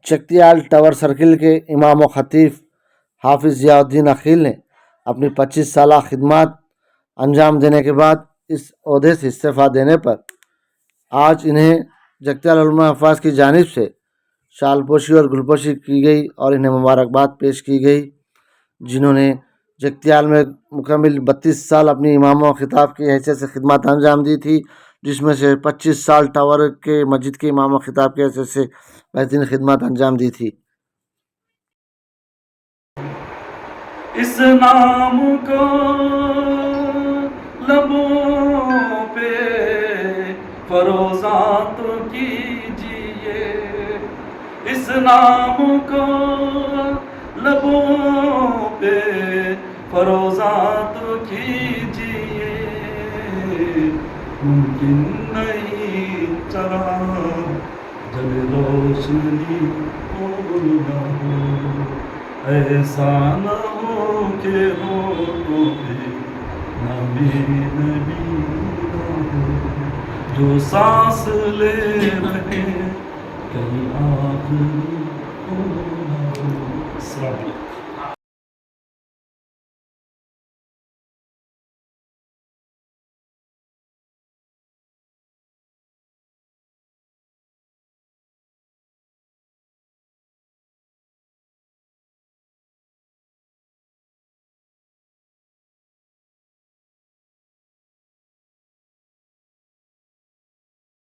چکتیال tower circle کے امام و خطیب حافظ ضیاء الدین عقیل نے اپنی 25 سالہ خدمات انجام دینے کے بعد اس عہدے سے استعفیٰ دینے پر آج انہیں جگتیال علماء حفاظ کی جانب سے شال پوشی اور گل پوشی کی گئی اور انہیں مبارکباد پیش کی گئی، جنہوں نے جگتیال میں مکمل 32 سال اپنی امام و خطاب کی حیثیت سے خدمات انجام دی تھی، جس میں سے 25 سال ٹاور کے مسجد کے امام و خطاب کی حیثیت سے بہترین خدمات انجام دی تھی۔ اس نام کو لبوں پہ فروزاں تو کیجیے، اس نام کو لبوں پہ فروزاں تو کیجیے، ممکن نہیں چلا جب روشنی ہو نہ ہو، ایسا نہ ہو کہ ہو نبی نبی نہ ہو، جو سانس لے رہے کہیں آخری ہو نہ ہو۔